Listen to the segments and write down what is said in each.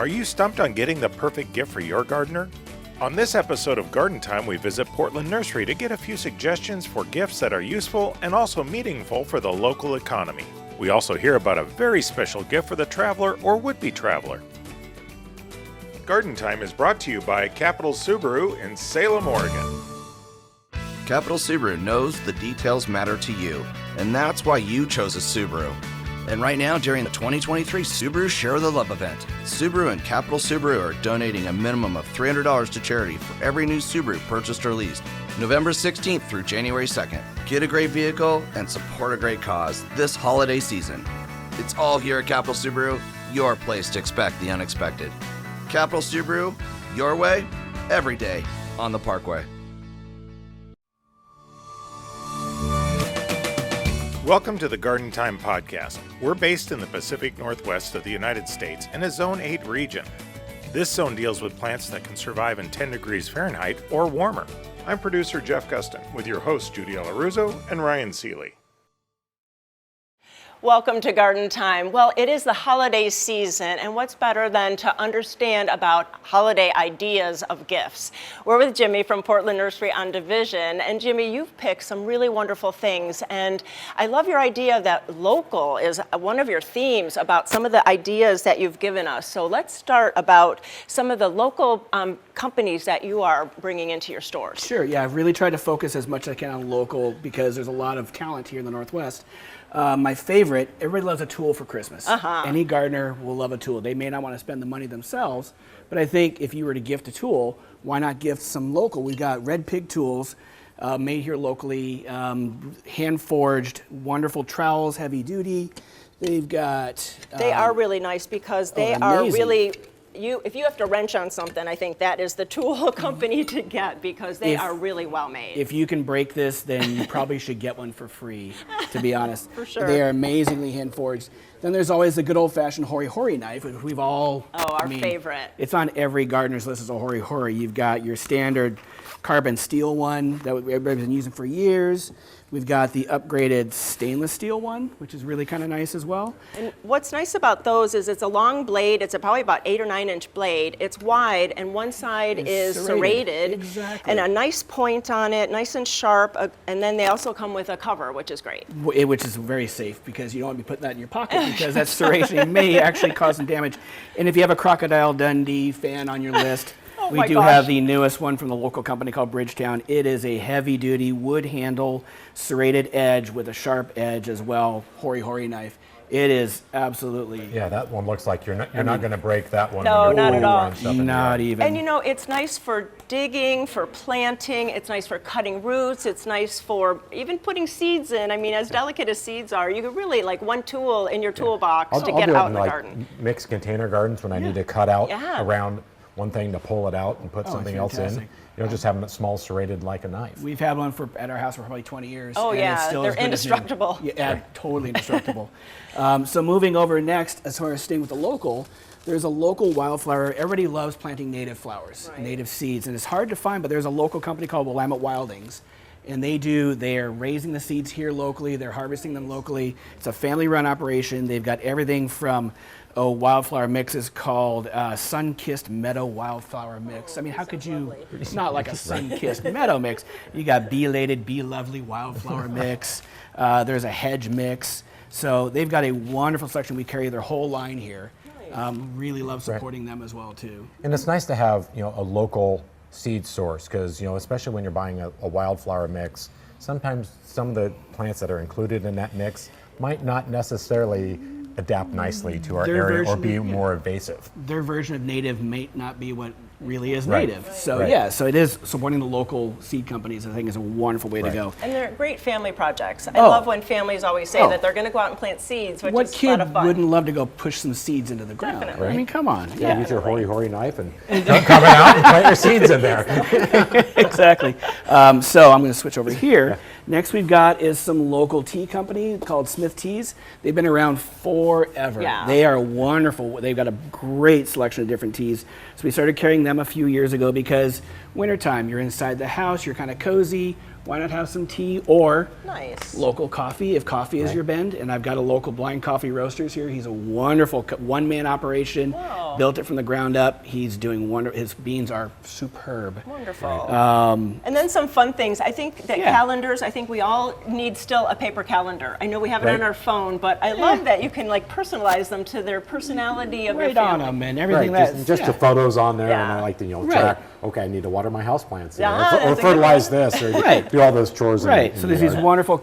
Are you stumped on getting the perfect gift for your gardener? On this episode of Garden Time, we visit Portland Nursery to get a few suggestions for gifts that are useful and also meaningful for the local economy. We also hear about a very special gift for the traveler or would-be traveler. Garden Time is brought to you by Capital Subaru in Salem, Oregon. Capital Subaru knows the details matter to you, and that's why you chose a Subaru. And right now, during the 2023 Subaru Share the Love event, Subaru and Capital Subaru are donating a minimum of $300 to charity for every new Subaru purchased or leased, November 16th through January 2nd. Get a great vehicle and support a great cause this holiday season. It's all here at Capital Subaru, your place to expect the unexpected. Capital Subaru, your way, every day on the Parkway. Welcome to the Garden Time podcast. We're based in the Pacific Northwest of the United States in a Zone 8 region. This zone deals with plants that can survive in 10 degrees Fahrenheit or warmer. I'm producer Jeff Gustin with your hosts Judy Alaruzzo and Ryan Seeley. Welcome to Garden Time. Well, it is the holiday season, and what's better than to understand about holiday ideas of gifts? We're with Jimmy from Portland Nursery on Division, and Jimmy, you've picked some really wonderful things, and I love your idea that local is one of your themes about some of the ideas that you've given us. So let's start about some of the local companies that you are bringing into your stores. Sure, yeah, I've really tried to focus as much as I can on local because there's a lot of talent here in the Northwest. My favorite, everybody loves a tool for Christmas. Any gardener will love a tool. They may not want to spend the money themselves, but I think if you were to gift a tool, why not gift some local? We've got Red Pig tools made here locally, hand-forged, wonderful trowels, heavy duty. They've got... They are really nice because they are really... if you have to wrench on something, I think that is the tool company to get because they are really well made. If you can break this, then you probably should get one for free, to be honest. For sure. They are amazingly hand forged. Then there's always the good old-fashioned Hori Hori knife, which we've all... our favorite. It's on every gardener's list as a Hori Hori. You've got your standard carbon steel one that everybody's been using for years. We've got the upgraded stainless steel one, which is really kind of nice as well. And what's nice about those is it's a long blade. It's probably about 8 or 9 inch blade. It's wide, and one side is serrated. Exactly. And a nice point on it, nice and sharp. And then they also come with a cover, which is great. Which is very safe because you don't want to be putting that in your pocket because that serration may actually cause some damage. And if you have a Crocodile Dundee fan on your list, we do have the newest one from the local company called Bridgetown. It is a heavy-duty wood handle, serrated edge with a sharp edge as well, Hori Hori knife. It is absolutely... Yeah, that one looks like you're not going to break that one. No, not at all. Not even. And you know, it's nice for digging, for planting. It's nice for cutting roots. It's nice for even putting seeds in. I mean, as delicate as seeds are, you could really like one tool in your toolbox to get out in the garden. Mixed container gardens when I need to cut out around one thing to pull it out and put something else in. You know, just having it small serrated like a knife. We've had one at our house for probably 20 years. Oh, and yeah, it's still they're indestructible. Yeah, totally indestructible. So moving over next, as far as staying with the local, there's a local wildflower. Everybody loves planting native flowers, native seeds, and it's hard to find, but there's a local company called Willamette Wildings. And they're raising the seeds here locally, they're harvesting them locally. It's a family-run operation. They've got everything from wildflower mixes called Sun-Kissed Meadow Wildflower Mix. I mean, how could you, it's not like a Sun-Kissed Meadow Mix. You got Belated Be Lovely Wildflower Mix. There's a hedge mix. So they've got a wonderful selection. We carry their whole line here. Really love supporting them as well, too. And it's nice to have, you know, a local seed source because, you know, especially when you're buying a wildflower mix, sometimes some of the plants that are included in that mix might not necessarily adapt nicely to our area or be more invasive. Their version of native may not be what really is native. So so it is supporting the local seed companies. I think is a wonderful way to go. And they're great family projects. I love when families always say that they're going to go out and plant seeds, which is a lot of fun. What kid wouldn't love to go push some seeds into the ground? Definitely. I mean, come on. Use your Hori Hori knife and come out and plant your seeds in there. Exactly. So I'm going to switch over here. Next we've got is some local tea company called Smith Teas. They've been around forever. Yeah. They are wonderful. They've got a great selection of different teas. So we started carrying them a few years ago because wintertime, you're inside the house, you're kind of cozy. Why not have some tea or local coffee if coffee is your bend? And I've got a local Blind Coffee Roasters here. He's a wonderful one-man operation. Wow. Built it from the ground up. He's doing wonderful. His beans are superb. Wonderful. And then some fun things. I think that calendars, I think we all need still a paper calendar. I know we have it on our phone, but I love that you can like personalize them to their personality of your Right on family. them and everything. Just the photos on there, and Yeah. I like to Right. track. Okay, I need to water my houseplants, Yeah, or that's a good fertilize this, or Right. do all those chores. Right. in So the there's these yard. wonderful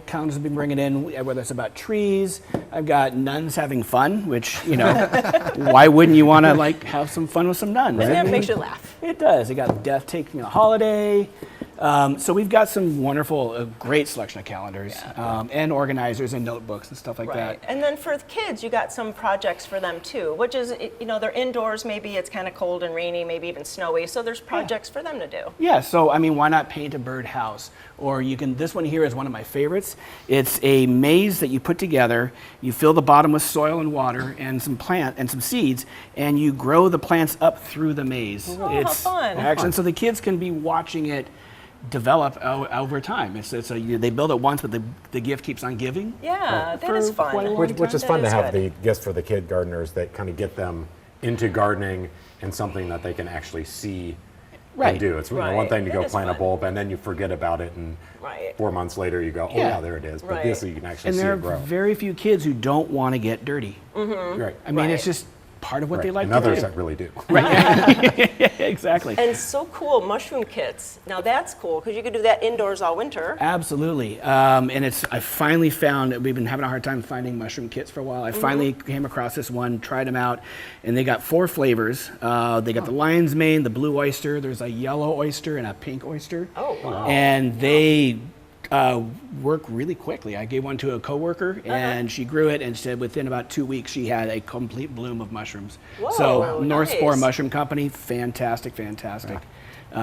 calendars we've been bringing in, whether it's about trees. I've got nuns having fun, which, you know, why wouldn't you want to like have some fun with some nuns? And I that mean, makes you laugh. It does. They got Death Taking a Holiday. So we've got some wonderful, great selection of calendars and organizers and notebooks and stuff like Right. that. And then for the kids, you got some projects for them too, which is, you know, they're indoors, maybe it's kind of cold and rainy, maybe even snowy, so there's projects for them to do. Yeah, so I mean, why not paint a birdhouse? Or you can, this one here is one of my favorites. It's a maze that you put together. You fill the bottom with soil and water and some plant and some seeds, and you grow the plants up through the maze. Oh, how fun. Excellent. So the kids can be watching it develop over time. They build it once, but the gift keeps on giving. Yeah, that For is quite a fun. long Which is That fun to is have good. the gifts for the kid gardeners that kind of get them into gardening and something that they can actually see Right. and do. It's you know, Right. one thing to That go is plant a fun. bulb and then you forget about it, and Right. 4 months later you go, oh Yeah. yeah, there it is. But Right. this you can actually And see there are it grow. very few kids who don't want to get dirty. Right. I mean, it's Right. just part of what Right. they like and to others do. that really do. Exactly. And so cool, mushroom kits. Now that's cool, because you could do that indoors all winter. Absolutely. And I finally found, we've been having a hard time finding mushroom kits for a while. I finally came across this one, tried them out, and they got 4 flavors. They got the lion's mane, the blue oyster, there's a yellow oyster, and a pink oyster. Oh, wow. And they work really quickly. I gave one to a coworker, and she grew it, and said within about 2 weeks she had a complete bloom of mushrooms. Whoa, So North Spore nice. Mushroom Company, fantastic.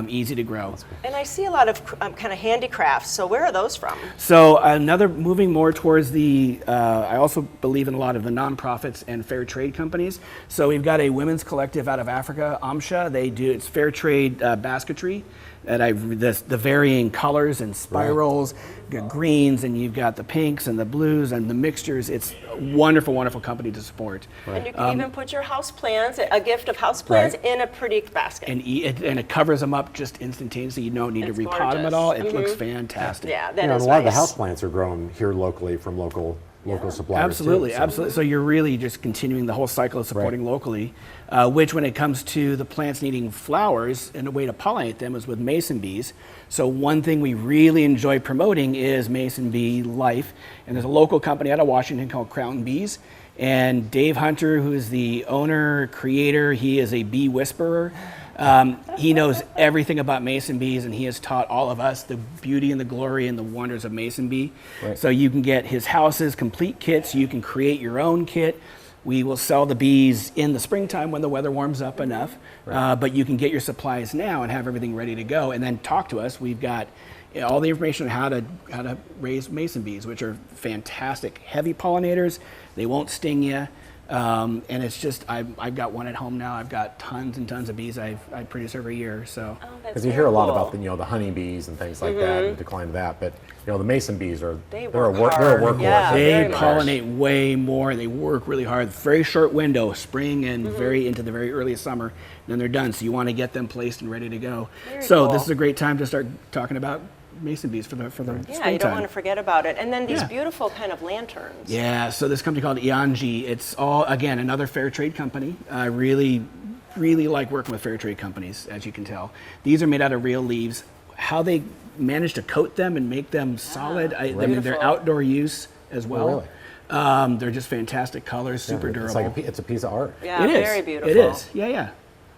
Easy to grow. And I see a lot of kind of handicrafts, so where are those from? So moving more towards the, I also believe in a lot of the nonprofits and fair trade companies. So we've got a women's collective out of Africa, Amsha. It's fair trade basketry. The varying colors and spirals, you've got greens, and you've got the pinks and the blues and the mixtures. It's a wonderful, wonderful company to support. And you can even put your house plants, a gift of house plants, in a pretty basket. And it covers them up just instantaneously. You don't need It's to repot them at gorgeous. all. It looks fantastic. Yeah, You that know, is and a lot nice. of the houseplants are grown here locally from local suppliers. Absolutely, too, so- absolutely. So you're really just continuing the whole cycle of supporting locally, which when it comes to the plants needing flowers, and a way to pollinate them is with mason bees. So one thing we really enjoy promoting is mason bee life. And there's a local company out of Washington called Crown Bees. And Dave Hunter, who is the owner, creator, he is a bee whisperer. He knows everything about mason bees, and he has taught all of us the beauty and the glory and the wonders of mason bee. Right. So you can get his houses, complete kits. You can create your own kit. We will sell the bees in the springtime when the weather warms up enough. But you can get your supplies now and have everything ready to go, and then talk to us. We've got all the information on how to raise mason bees, which are fantastic, heavy pollinators. They won't sting you. And it's just, I've got one at home now. I've got tons and tons of bees I produce every year. So Oh, that's Because you hear a lot very about cool. the honeybees and things like that, and the decline of that. But the mason bees are They they're a work they're a hard. workhorse. Yeah, they very much. pollinate way more. They work really hard. Very short window, spring and very into the very early summer. And then they're done. So you want to get them placed and ready to go. Very so cool. this is a great time to start talking about mason bees for the Yeah, springtime. you don't want to forget about it. And then these Yeah. beautiful kind of lanterns. Yeah, so this company called Ianji, it's all, again, another fair trade company. I really like working with fair trade companies, as you can tell. These are made out of real leaves. How they manage to coat them and make them solid, I mean, they're Beautiful. outdoor use as well. really? They're just fantastic colors, super It's durable. like it's a piece of art. Yeah, It is. very beautiful. It is, yeah.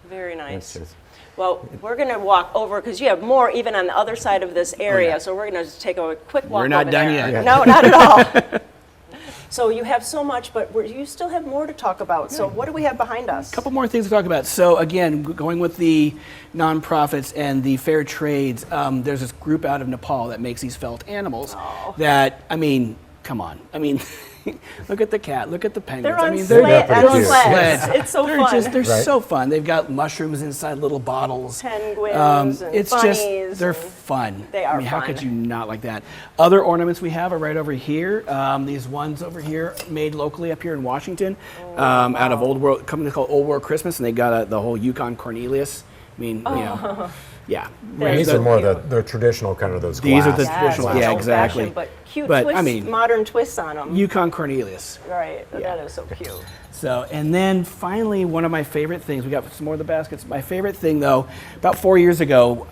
Very nice. It's- Well, we're going to walk over because you have more even on the other side of this area. yeah. So we're going to just take a quick walk. We're not over done there. yet. No, not at all. So you have so much, but you still have more to talk about. So what do we have behind us? Couple more things to talk about. So again, going with the nonprofits and the fair trades, there's this group out of Nepal that makes these felt animals that, I mean, come on. I mean, look at the cat, look at the penguins. They're on I mean, sled, pretty on cute. sleds. Yeah. It's so they're fun. they're Right. so fun. They've got mushrooms inside little bottles. Penguins and it's bunnies just, they're and- fun. They are I mean, how fun. could you not like that? Other ornaments we have are right over here. These ones over here, made locally up here in Washington, out of Old World, company called Old World Christmas, and they got the whole Yukon Cornelius. I mean, you know, yeah. They're These so are more cute. the traditional kind of those These are glass. the Yes, traditional, it's yeah, old-fashioned, exactly. But cute But, twists, I mean, modern twists on them. Yukon Cornelius. Right, Yeah. that is so cute. So, and then finally, one of my favorite things, we got some more of the baskets. My favorite thing though, about 4 years ago,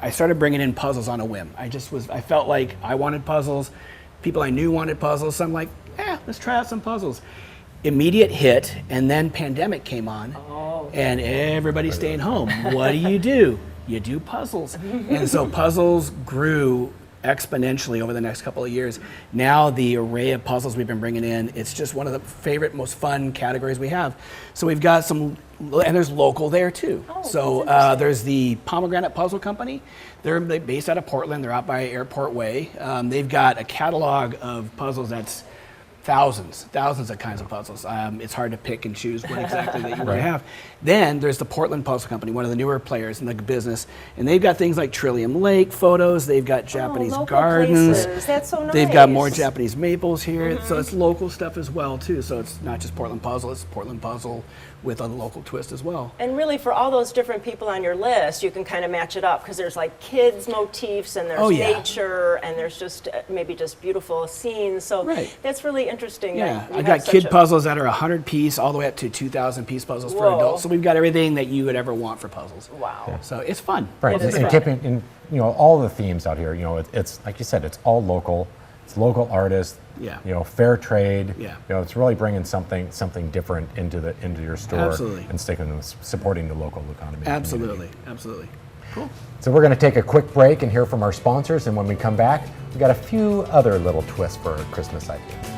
I started bringing in puzzles on a whim. I felt like I wanted puzzles. People I knew wanted puzzles. So I'm like, let's try out some puzzles. Immediate hit, and then pandemic came on, and everybody's staying home. What do? You do puzzles. And so puzzles grew exponentially over the next couple of years. Now the array of puzzles we've been bringing in, it's just one of the favorite, most fun categories we have. So we've got some, and there's local there too. So there's the Pomegranate Puzzle Company. They're based out of Portland. They're out by Airport Way. They've got a catalog of puzzles that's thousands of kinds of puzzles. It's hard to pick and choose what exactly that you want to have. Then there's the Portland Puzzle Company, one of the newer players in the business, and they've got things like Trillium Lake photos. They've got Japanese local gardens. places. That's so They've got more nice. Japanese maples here, so it's local stuff as well too. So it's not just Portland Puzzle; it's Portland Puzzle with a local twist as well. And really, for all those different people on your list, you can kind of match it up because there's like kids motifs and there's Oh, yeah. nature and there's just maybe just beautiful scenes. So Right. that's really interesting. Yeah, that you I've have got such kid a- puzzles that are 100 piece all the way up to 2,000 piece puzzles for Whoa. adults. So we've got everything that you would ever want for puzzles. Wow. So it's fun. Right, It is and fun. keeping in all the themes out here. It's like you said, it's all local. It's local artists. Yeah. Fair trade. Yeah. It's really bringing something different into your store. Absolutely. And supporting the local economy. and Absolutely, community. absolutely. Cool. So we're going to take a quick break and hear from our sponsors, and when we come back, we got a few other little twists for Christmas ideas.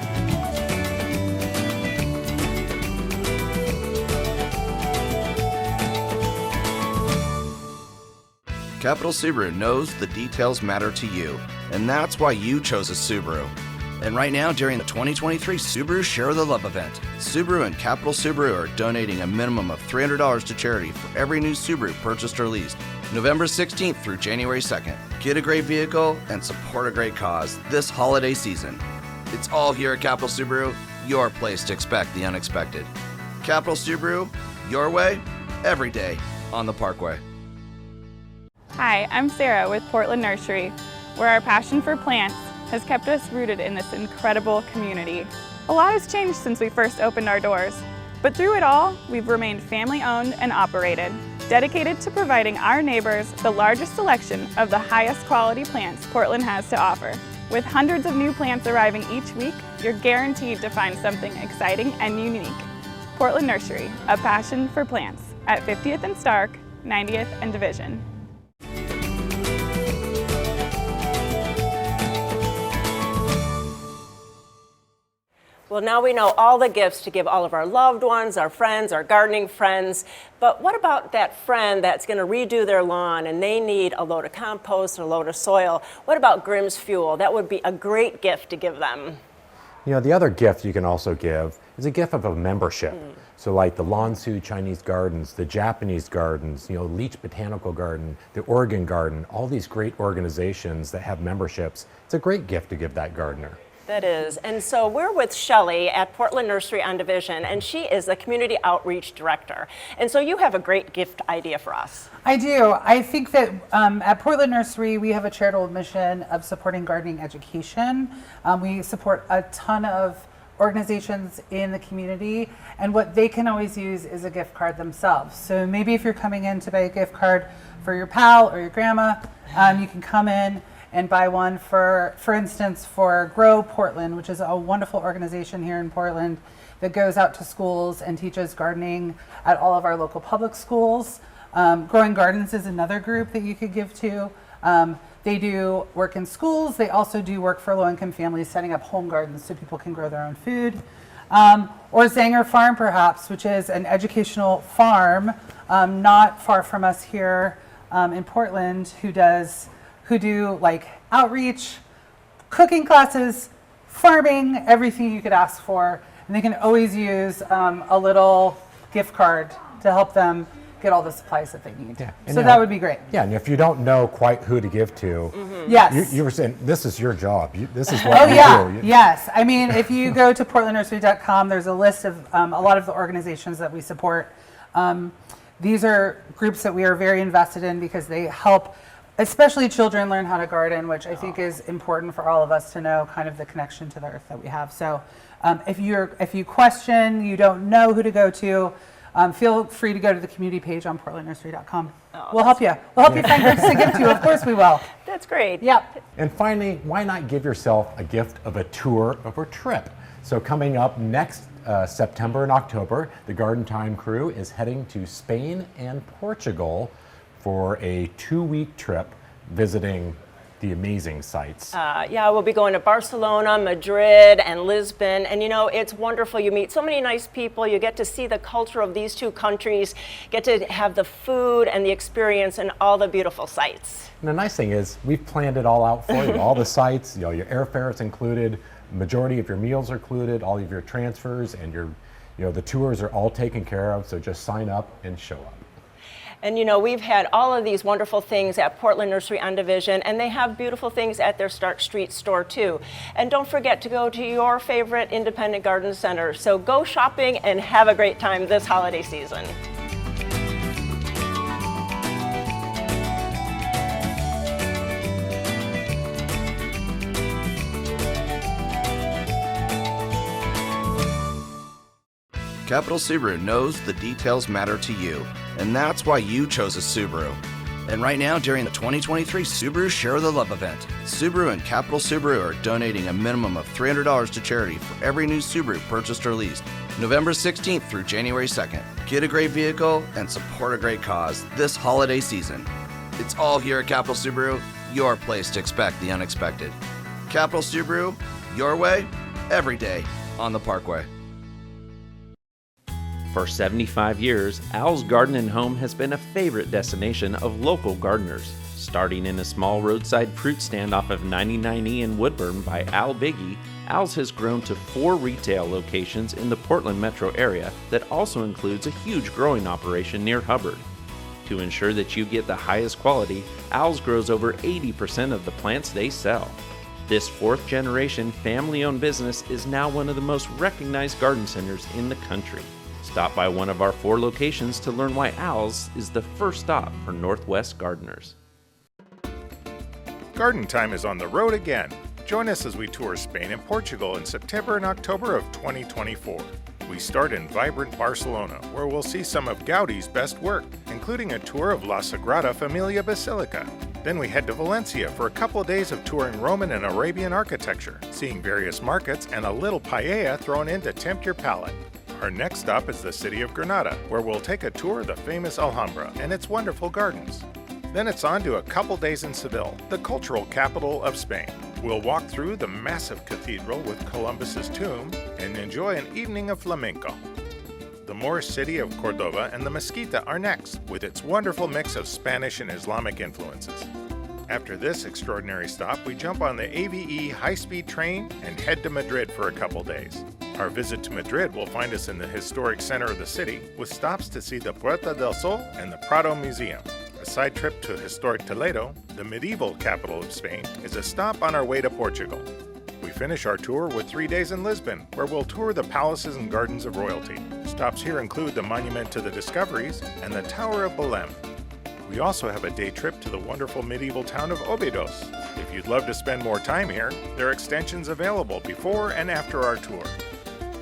Capital Subaru knows the details matter to you, and that's why you chose a Subaru. And right now, during the 2023 Subaru Share the Love event, Subaru and Capital Subaru are donating a minimum of $300 to charity for every new Subaru purchased or leased, November 16th through January 2nd. Get a great vehicle and support a great cause this holiday season. It's all here at Capital Subaru, your place to expect the unexpected. Capital Subaru, your way, every day on the Parkway. Hi, I'm Sarah with Portland Nursery, where our passion for plants has kept us rooted in this incredible community. A lot has changed since we first opened our doors, but through it all, we've remained family-owned and operated, dedicated to providing our neighbors the largest selection of the highest quality plants Portland has to offer. With hundreds of new plants arriving each week, you're guaranteed to find something exciting and unique. Portland Nursery, a passion for plants, at 50th and Stark, 90th and Division. Well, now we know all the gifts to give all of our loved ones, our friends, our gardening friends. But what about that friend that's going to redo their lawn and they need a load of compost, a load of soil? What about Grimm's Fuel? That would be a great gift to give them. The other gift you can also give is a gift of a membership. So like the Lansu Chinese Gardens, the Japanese Gardens, Leach Botanical Garden, the Oregon Garden, all these great organizations that have memberships. It's a great gift to give that gardener. That is. And so we're with Shelley at Portland Nursery on Division, and she is the Community Outreach Director. And so you have a great gift idea for us. I do. I think that at Portland Nursery, we have a charitable mission of supporting gardening education. We support a ton of organizations in the community, and what they can always use is a gift card themselves. So maybe if you're coming in to buy a gift card for your pal or your grandma, you can come in and buy one for instance, for Grow Portland, which is a wonderful organization here in Portland that goes out to schools and teaches gardening at all of our local public schools. Growing Gardens is another group that you could give to. They do work in schools. They also do work for low-income families, setting up home gardens so people can grow their own food. Or Zanger Farm, perhaps, which is an educational farm not far from us here in Portland, who do like outreach, cooking classes, farming, everything you could ask for. And they can always use a little gift card to help them get all the supplies that they need. Yeah. So that would be great. Yeah, and if you don't know quite who to give to, Yes. you were saying this is your job. This is what Oh you yeah, do. yes. I mean, if you go to portlandnursery.com, there's a list of a lot of the organizations that we support. These are groups that we are very invested in because they help, especially children, learn how to garden, which I think is important for all of us to know kind of the connection to the earth that we have. So if you question, you don't know who to go to, feel free to go to the community page on portlandnursery.com. We'll help you. We'll help you find groups to give to. Of course we will. That's great. Yep. And finally, why not give yourself a gift of a tour of a trip? So coming up next September and October, the Garden Time crew is heading to Spain and Portugal for a 2-week trip visiting the amazing sites. Yeah, we'll be going to Barcelona, Madrid, and Lisbon. And you know, it's wonderful. You meet so many nice people. You get to see the culture of these two countries, get to have the food and the experience and all the beautiful sights. And the nice thing is, we've planned it all out for you. All the sites, your airfare is included, majority of your meals are included, all of your transfers, and the tours are all taken care of. So just sign up and show up. And you know, we've had all of these wonderful things at Portland Nursery on Division, and they have beautiful things at their Stark Street store too. And don't forget to go to your favorite independent garden center. So go shopping and have a great time this holiday season. Capital Subaru knows the details matter to you, and that's why you chose a Subaru. And right now, during the 2023 Subaru Share the Love event, Subaru and Capital Subaru are donating a minimum of $300 to charity for every new Subaru purchased or leased, November 16th through January 2nd. Get a great vehicle and support a great cause this holiday season. It's all here at Capital Subaru, your place to expect the unexpected. Capital Subaru, your way, every day on the Parkway. For 75 years, Al's Garden and Home has been a favorite destination of local gardeners. Starting in a small roadside fruit stand off of 99E in Woodburn by Al Biggie, Al's has grown to 4 retail locations in the Portland metro area that also includes a huge growing operation near Hubbard. To ensure that you get the highest quality, Al's grows over 80% of the plants they sell. This 4th generation family-owned business is now one of the most recognized garden centers in the country. Stop by one of our 4 locations to learn why Al's is the first stop for Northwest gardeners. Garden Time is on the road again. Join us as we tour Spain and Portugal in September and October of 2024. We start in vibrant Barcelona, where we'll see some of Gaudi's best work, including a tour of La Sagrada Familia Basilica. Then we head to Valencia for a couple of days of touring Roman and Arabian architecture, seeing various markets and a little paella thrown in to tempt your palate. Our next stop is the city of Granada, where we'll take a tour of the famous Alhambra and its wonderful gardens. Then it's on to a couple days in Seville, the cultural capital of Spain. We'll walk through the massive cathedral with Columbus's tomb and enjoy an evening of flamenco. The Moorish city of Cordoba and the Mesquita are next, with its wonderful mix of Spanish and Islamic influences. After this extraordinary stop, we jump on the AVE high-speed train and head to Madrid for a couple days. Our visit to Madrid will find us in the historic center of the city, with stops to see the Puerta del Sol and the Prado Museum. A side trip to historic Toledo, the medieval capital of Spain, is a stop on our way to Portugal. We finish our tour with 3 days in Lisbon, where we'll tour the palaces and gardens of royalty. Stops here include the Monument to the Discoveries and the Tower of Belém. We also have a day trip to the wonderful medieval town of Óbidos. If you'd love to spend more time here, there are extensions available before and after our tour.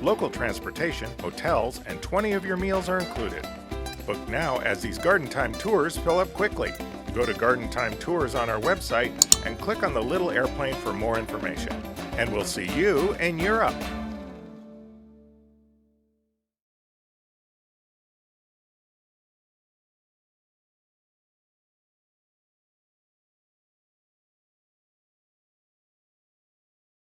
Local transportation, hotels, and 20 of your meals are included. Book now as these Garden Time tours fill up quickly. Go to Garden Time Tours on our website and click on the little airplane for more information. And we'll see you in Europe.